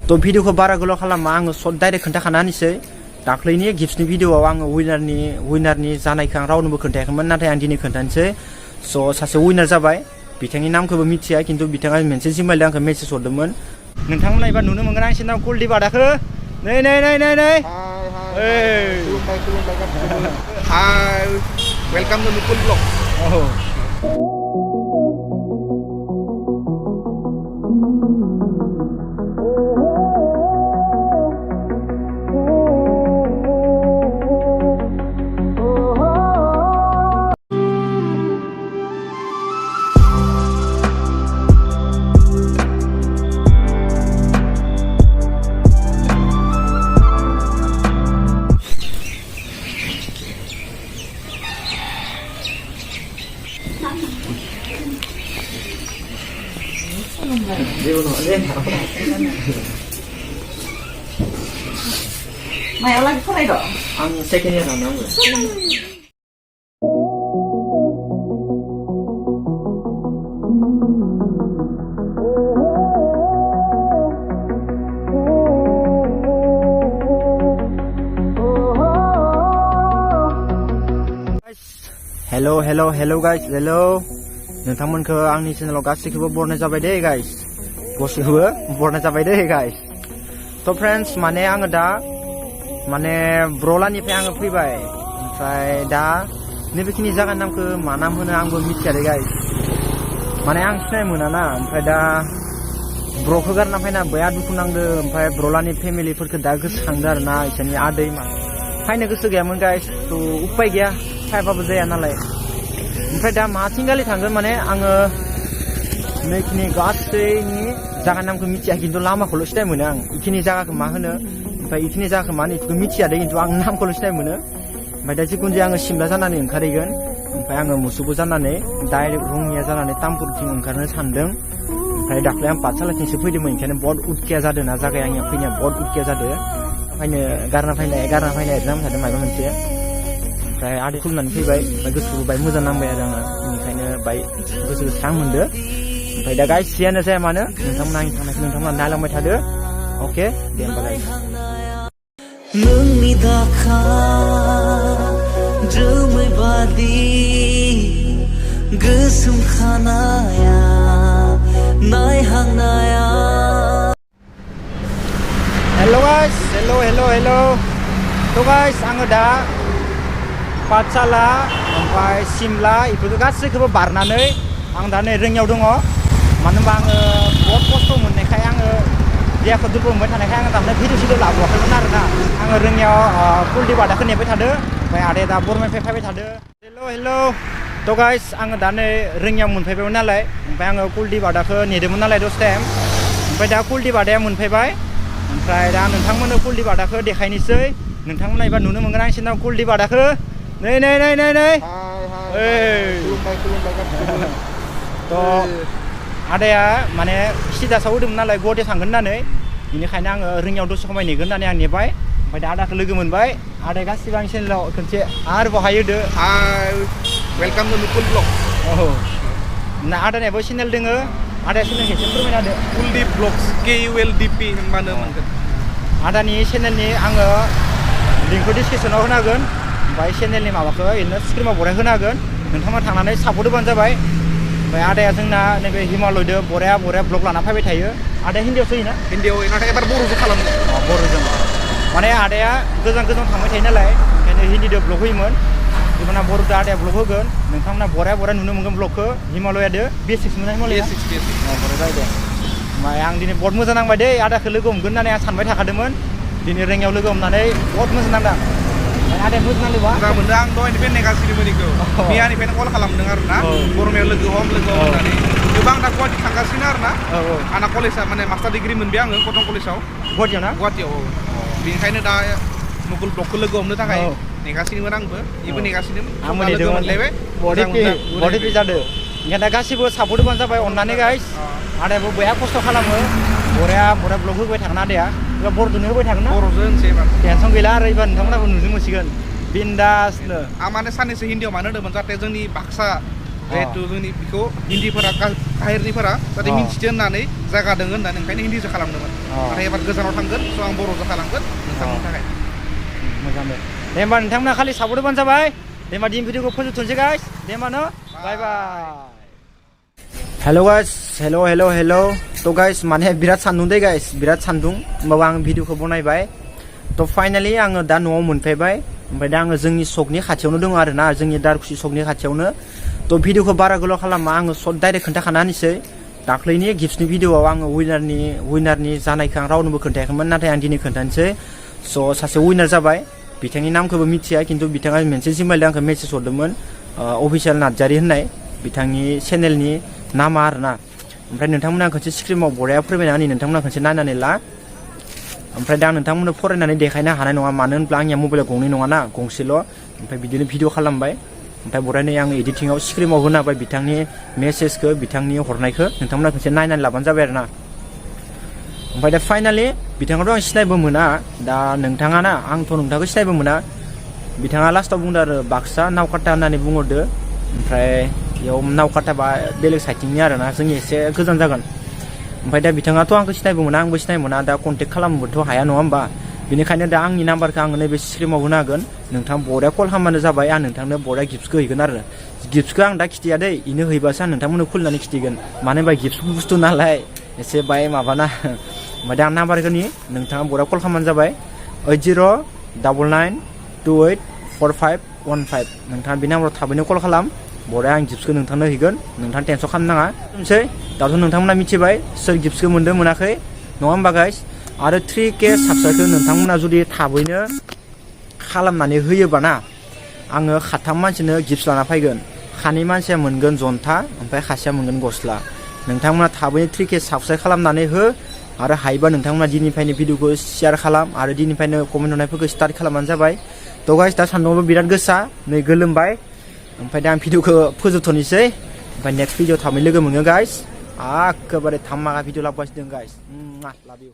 तो भिडिअखौ बारा गोलाव खालामा आङो सर्ट डाइरेक्ट खोन्थाखाना होनोसै दाख्लैनि गिफ्टनि भिडिअआव आङो उइनारनि जानायखौ आं रावनोबो खोन्थायाखैमोन नाथाय आं दिनै खोन्थानोसै स' सासे उइनार जाबाय बिथांनि नामखौबो मिथिया खिन्थु बिथाङा मोनसे जिमेलजों आंखौ मेसेज हरदोंमोन नोंथांमोना एबा नुनो मोनगोन आं सिनाव कुलदीप आदाखौ नै Hi, welcome to Nukul vlog. Mày lagi fwrkw? Ang second year na ako. Hello guys, hello. नोंथांमोनखौ आंनि चेनेलाव गासैखौबो बरनाय जाबाय दे गाइस गासैखौबो बरनाय जाबाय दे गाइस तो फ्रेंड्स माने आङो दा माने ब्रलानिफ्राय आङो फैबाय ओमफ्राय दा नैबेखिनि जायगानि नामखौ मा नाम होनो आंबो मिथिया दे गाइस माने आं सिनाय मोनाना ओमफ्राय दा ब्रखौ गारना फैना बया दुखु नांदों ओमफ्राय ब्रलानि फेमिलिफोरखौ दा गोसोखांदों आरोना बिसोरनि आदै मा फैनो गोसो गैयामोन गाइस तो उपाय गैया फायबाबो जाया नालाय ओमफ्राय दा माथिंगालि थांगोन माने आङो नैखिनि गासैनि जायगानि नामखौ मिथिया खिन्थु लामाखौल' सिनाय मोनो आं इखिनि जायगाखौ मा होनो ओमफ्राय इखिनि जायगाखौ मा होनो बेखौ मिथिया दे खिन्थु आं नामखौल' सिनाय मोनो ओमफ्राय दा जिखुनु जाया आङो सिमला जानानै ओंखारहैगोन ओमफ्राय आङो मुसुगु जानानै डाइरेक्ट रङिया जानानै तामुलपुरथिं ओंखारनो सानदों ओमफ्राय दाख्लै आं पाठशालाथिंसो फैदोंमोन ओंखायनो बहुत उतकिया जादों ना जायगाया आंनिया फैनाया बहुत उतकिया जादों ओंखायनो गारना फैनाय एग्जाम थादों माबा मोनसे ओमफ्राय आदै खुलुमनानै फैबाय ओमफ्राय गोसोखौ बाय मोजां नांबाय आरो आङो बेनिखायनो बाय गोसोखौ स्रां मोनदो ओमफ्राय दा गाइस जियानो जाया मानो नोंथांमोना आंनि थांनायखौ नोंथांमोना नायलांबाय थादो अके दे होमबालाय नोंनि दाखा जोमै बादि गोसोम खानाया नायहांनाया हेलो गाइस हेलो तो गाइस आङो दा पाठशाला ओमफ्राय सिमला बेफोरखौ गासैखौबो बारनानै आं दा नै रोङियाव दङ मानो होनबा आङो बहुत खस्थ' मोननायखाय आङो देहाखौ दुरबल मोनबाय थानायखाय आङो दानो भिडिअ लाबोआखैमोन आरोना आङो रोङियाव कुलदीप आदाखौ नेबाय थादो ओमफ्राय आदाया दा बरमानिफ्राय फैबाय थादो हेलो तो गाइस आङो दा नै रोङियाव मोनफैबायमोन नालाय ओमफ्राय आङो कुलदीप आदाखौ नेदोंमोन नालाय दसे टाइम ओमफ्राय दा कुलदीप आदाया मोनफैबाय ओमफ्राय दा नोंथांमोननो कुलदीप आदाखौ देखायनोसै नोंथांमोना एबा नुनो मोनगोन आं सिनाव कुलदीप आदाखौ नै तो आदाया माने सिदासाव होदोंमोन नालाय गुवाहाटियाव थांगोन होननानै बेनिखायनो आङो रोङियाव दसे समाय नेगोन होननानै आं नेबाय ओमफ्राय दा आदाखौ लोगो मोनबाय आदाया गासिबो आंनि चेनेलाव खनसे आरोबाव हायोदो Welcome to Nukul vlog. ना आदानियाबो चेनेल दोङो आदाया चेनेलखौ एसे फोरमायना होदो Kuldp vlogs KULDP होनबानो मोनगोन आदानि चेनेलनि आङो लिंकखौ डिसक्रिपसनाव होनो हागोन ओमफ्राय चेनेलनि माबाखौ ओरैनो स्क्रिनाव बराय होनो हागोन नोंथांमोना थांनानै सापर्ट होबानो जाबाय ओमफ्राय आदाया जोंना नैबे हिमालयदो बराया ब्लग लाना फैबाय थायो आदाया हिन्दीयावसो होयोना हिन्दीयाव नाथाय एबार बर'जों खालामदों बर'जों माने आदाया गोजान थांबाय थायो नालाय ओंखायनो हिन्दीदो ब्लग होयोमोन इबाना बर'दो आदाया ब्लग होगोन नोंथांमोना बराया नुनो मोनगोन ब्लगखौ हिमालयादो B6 मोना हिमालया बराय जायो दे ओमफ्राय आं दिनै बहुत मोजां नांबाय दे आदाखौ लोगो हमगोन होननानै आं सानबाय थाखादोंमोन दिनै रोङियाव लोगो हमनानै बहुत मोजां नांदों आदाया मोजां नांदोंबा मोजां मोनदों आं दहायनिफ्राय नेगासिनोमोन बेखौ मैयानिफ्रायनो कल खालामदों आरो ना बरमायाव लोगो हम होननानै गोबां दा गुवाहाटि थांगासिनो आरो ना आंना कलेजआ माने मास्टार डिग्रि मोनबाय आङो कटन कलेजाव गुवाहाटियाव बेनिखायनो दा मुकुल ब्लगखौ लोगो हमनो थाखाय नेगासिनोमोन आंबो बेबो नेगासिनोमोन आंबो लोगो मोनलायबाय बर'इपि जादों ओंखायनो दा गासिबो सापर्ट होबानो जाबाय अननानै गाइस आदायाबो बया खस्थ' खालामो बराया ब्लग होबाय थागोन आदाया बर'दोनो होबाय थागोन ना बर'जों होनसै एबार टेनसन गैला आरो एबार नोंथांमोनाबो नुनो मोनसिगोन बिन्दासनो आं माने साननैसो हिन्दीयाव मानो होदोंमोन जाहाथे जोंनि बाक्सा जिहेतु जोंनि बेखौ हिन्दीफोरा बाहेरनिफोरा जाहाथे मिन्थियो होननानै जायगा दङ होननानै ओंखायनो हिन्दीसो खालामदोंमोन नाथाय एबार गोजानाव थांगोन स' आं बर'जों खालामगोन नोंथांनि थाखाय मोजां दे होमबा नोंथांमोना खालि सापर्ट होबानो जाबाय दे होमबा दिनै भिडिअखौ फोजोबथ'नोसै गाइस दे होमबा न बाय बाय हेल' गाइस हेल' थ' गाइस माने बिराद सान्दुं दे गाइस बिराद सान्दुं होमबाबो आं भिडिअखौ बनायबाय थ' फाइनालि आङो दा न'आव मोनफैबाय ओमफ्राय दा आङो जोंनि सकनि खाथियावनो दङ आरो ना जोंनि दारखुसि सकनि खाथियावनो थ' भिडिअखौ बारा गोलाव खालामा आङो सर्ट डाइरेक्ट खोन्थाखाना होनोसै दाख्लैनि गिफ्टनि भिडिअआव आङो उइनारनि जानायखौ आं रावनोबो खोन्थायाखैमोन नाथाय आं दिनै खोन्थानोसै स' सासे उइनार जाबाय बिथांनि नामखौबो मिथिया खिन्थु बिथाङा मोनसे जिमेलजों आंखौ मेसेज हरदोंमोन अफिसियेल नार्जारि होननाय बिथांनि चेनेलनि नामा आरोना ओमफ्राय नोंथांमोना खनसे स्क्रिनाव बराया फोरमायना होनि नोंथांमोना खनसे नायनानै ला ओमफ्राय दा नोंथांमोननो फरायनानै देखायनो हानाय नङा मानो होनब्ला आंनिया मबाइला गंनै नङाना गंसेल' ओमफ्राय बिदिनो भिडिअ खालामबाय ओमफ्राय बरायनो आं एडिटिंआव स्क्रिनाव होना होबाय बिथांनि मेसेजखौ बिथांनि हरनायखौ नोंथांमोना खनसे नायनानै लाबानो जाबाय आरोना ओमफ्राय दा फाइनालि बिथाङाथ' आं सिनायबो मोना दा नोंथाङा ना आंथ' नोंथांखौ सिनायबो मोना बिथाङा लास्टाव बुंदों आरो बाक्सा नावकाटा होननानै बुंहरदो ओमफ्राय बेयाव नावकाटा बा बेलेग साइडथिंनि आरोना जोंनि एसे गोजान जागोन ओमफ्राय दा बिथाङाथ' आंखौ सिनायबो मोना आंबो सिनाय मोना दा कन्टेक्ट खालामनोबोथ' हाया नङा होमबा बेनिखायनो दा आंनि नाम्बारखौ आङो नैबे स्क्रिनाव होनो हागोन नोंथां बराया कल खालामबानो जाबाय आं नोंथांनो बराया गिफ्टखौ हैगोन आरो गिफ्टखौ आं दा खिथिया दै इनो हैबासो आं नोंथांमोननो खुलिनानै खिथिगोन मानो होनबा गिफ्ट बुस्थु नालाय एसे बाय माबाना ओमफ्राय दा आं नाम्बारखौनि नोंथाङा बराया कल खालामबानो जाबाय 8099284515 नोंथाङा बे नाम्बाराव थाबैनो कल खालाम बराया आं गिफ्टखौ नोंथांनो हैगोन नोंथाङा टेनसन खालामनाङा होनसै दाथ' नोंथांमोना मिथिबाय सोर गिफ्टखौ मोन्दों मोनाखै नङा होमबा गाइस आरो 3K साबस्क्राइबखौ नोंथांमोना जुदि थाबैनो खालामनानै होयोबा ना आङो खाथाम मानसिनो गिफ्ट लाना फैगोन खानै मानसिया मोनगोन जन्था ओमफ्राय खासेया मोनगोन गस्ला नोंथांमोना थाबैनो 3K साबस्क्राइब खालामनानै हो आरो हायोबा नोंथांमोना दिनैनिफ्रायनो भिडिअखौ शेयार खालाम आरो दिनैनिफ्रायनो कमेन्ट हरनायफोरखौ स्टार्ट खालामबानो जाबाय थ' गाइस दा सान्दुंआबो बिराद गोसा नै गोलोमबाय ओमफ्राय दा आं भिडिअखौ फोजोबथ'नोसै ओमफ्राय नेक्स्ट भिडिअ थाबैनो लोगो मोनो गाइस एखेबारे थामाका भिडिअ लाबोगासिनो दं गाइस लाभ इउ